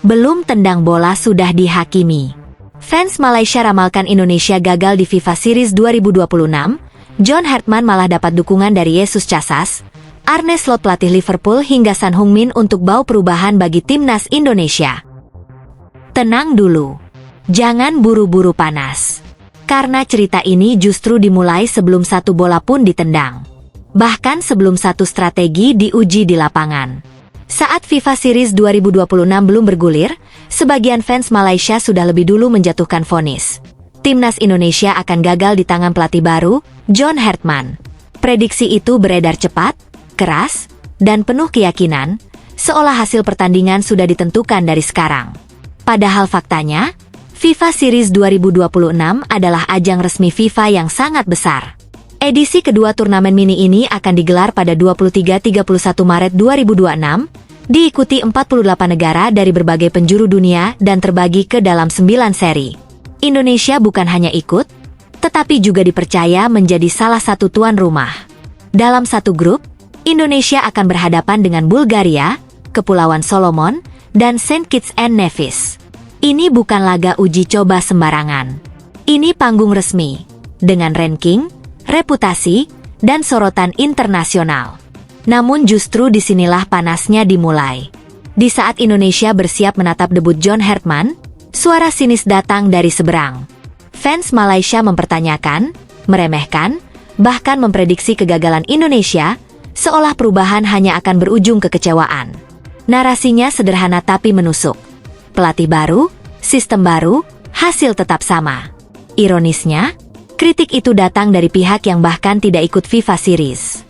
Belum tendang bola sudah dihakimi. Fans Malaysia ramalkan Indonesia gagal di FIFA Series 2026. John Hartman malah dapat dukungan dari Jesus Casas, Arne Slot pelatih Liverpool hingga Son Heung-min untuk bawa perubahan bagi timnas Indonesia. Tenang dulu. Jangan buru-buru panas. Karena cerita ini justru dimulai sebelum satu bola pun ditendang. Bahkan sebelum satu strategi diuji di lapangan. Saat FIFA Series 2026 belum bergulir, sebagian fans Malaysia sudah lebih dulu menjatuhkan vonis. Timnas Indonesia akan gagal di tangan pelatih baru, John Hartman. Prediksi itu beredar cepat, keras, dan penuh keyakinan, seolah hasil pertandingan sudah ditentukan dari sekarang. Padahal faktanya, FIFA Series 2026 adalah ajang resmi FIFA yang sangat besar. Edisi kedua turnamen mini ini akan digelar pada 23-31 Maret 2026, diikuti 48 negara dari berbagai penjuru dunia dan terbagi ke dalam 9 seri. Indonesia bukan hanya ikut, tetapi juga dipercaya menjadi salah satu tuan rumah. Dalam satu grup, Indonesia akan berhadapan dengan Bulgaria, Kepulauan Solomon, dan Saint Kitts and Nevis. Ini bukan laga uji coba sembarangan. Ini panggung resmi, dengan ranking, reputasi, dan sorotan internasional. Namun justru disinilah panasnya dimulai. Di saat Indonesia bersiap menatap debut John Hartman, suara sinis datang dari seberang. Fans Malaysia mempertanyakan, meremehkan, bahkan memprediksi kegagalan Indonesia, seolah perubahan hanya akan berujung kekecewaan. Narasinya sederhana tapi menusuk. Pelatih baru, sistem baru, hasil tetap sama. Ironisnya, kritik itu datang dari pihak yang bahkan tidak ikut FIFA Series.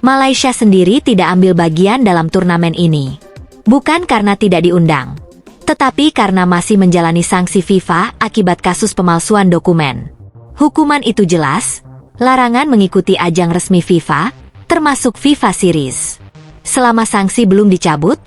Malaysia sendiri tidak ambil bagian dalam turnamen ini. Bukan karena tidak diundang, tetapi karena masih menjalani sanksi FIFA akibat kasus pemalsuan dokumen. Hukuman itu jelas, larangan mengikuti ajang resmi FIFA, termasuk FIFA Series. Selama sanksi belum dicabut,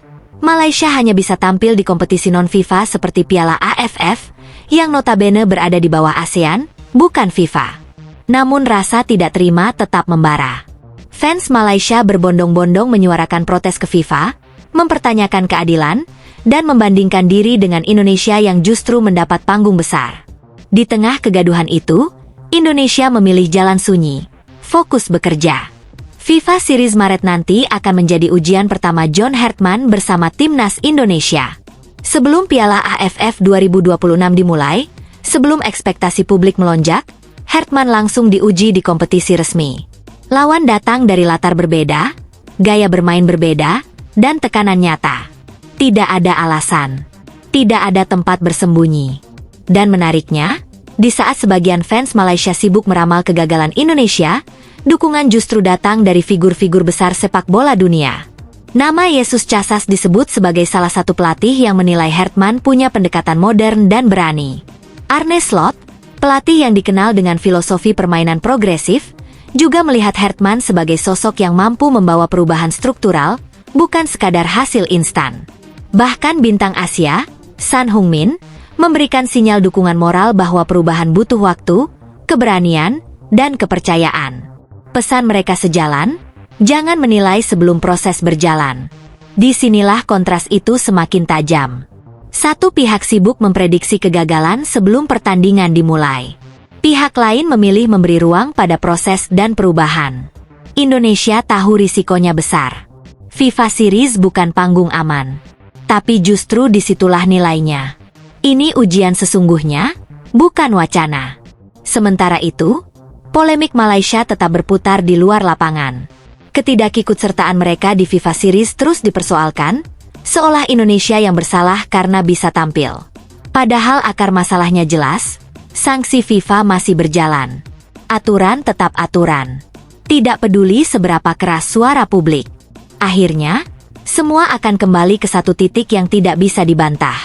Malaysia hanya bisa tampil di kompetisi non-FIFA seperti Piala AFF, yang notabene berada di bawah ASEAN, bukan FIFA. Namun rasa tidak terima tetap membara. Fans Malaysia berbondong-bondong menyuarakan protes ke FIFA, mempertanyakan keadilan, dan membandingkan diri dengan Indonesia yang justru mendapat panggung besar. Di tengah kegaduhan itu, Indonesia memilih jalan sunyi, fokus bekerja. FIFA Series Maret nanti akan menjadi ujian pertama John Hartman bersama timnas Indonesia. Sebelum Piala AFF 2026 dimulai, sebelum ekspektasi publik melonjak, Hartman langsung diuji di kompetisi resmi. Lawan datang dari latar berbeda, gaya bermain berbeda, dan tekanan nyata. Tidak ada alasan. Tidak ada tempat bersembunyi. Dan menariknya, di saat sebagian fans Malaysia sibuk meramal kegagalan Indonesia, dukungan justru datang dari figur-figur besar sepak bola dunia. Nama Jesus Casas disebut sebagai salah satu pelatih yang menilai Hartman punya pendekatan modern dan berani. Arne Slot, pelatih yang dikenal dengan filosofi permainan progresif, juga melihat Hartman sebagai sosok yang mampu membawa perubahan struktural, bukan sekadar hasil instan. Bahkan bintang Asia, Son Heung-min, memberikan sinyal dukungan moral bahwa perubahan butuh waktu, keberanian, dan kepercayaan. Pesan mereka sejalan, jangan menilai sebelum proses berjalan. Disinilah kontras itu semakin tajam. Satu pihak sibuk memprediksi kegagalan sebelum pertandingan dimulai. Pihak lain memilih memberi ruang pada proses dan perubahan. Indonesia tahu risikonya besar. FIFA Series bukan panggung aman. Tapi justru disitulah nilainya. Ini ujian sesungguhnya, bukan wacana. Sementara itu, polemik Malaysia tetap berputar di luar lapangan. Ketidakikutsertaan mereka di FIFA Series terus dipersoalkan, seolah Indonesia yang bersalah karena bisa tampil. Padahal akar masalahnya jelas, sanksi FIFA masih berjalan. Aturan tetap aturan. Tidak peduli seberapa keras suara publik. Akhirnya, semua akan kembali ke satu titik yang tidak bisa dibantah.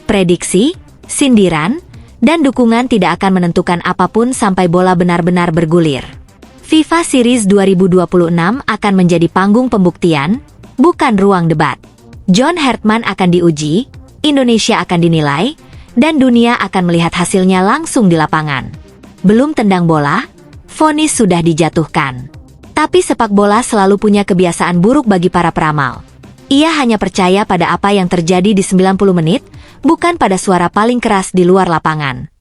Prediksi, sindiran, dan dukungan tidak akan menentukan apapun sampai bola benar-benar bergulir. FIFA Series 2026 akan menjadi panggung pembuktian, bukan ruang debat. John Hartman akan diuji, Indonesia akan dinilai, dan dunia akan melihat hasilnya langsung di lapangan. Belum tendang bola, vonis sudah dijatuhkan. Tapi sepak bola selalu punya kebiasaan buruk bagi para peramal. Ia hanya percaya pada apa yang terjadi di 90 menit, bukan pada suara paling keras di luar lapangan.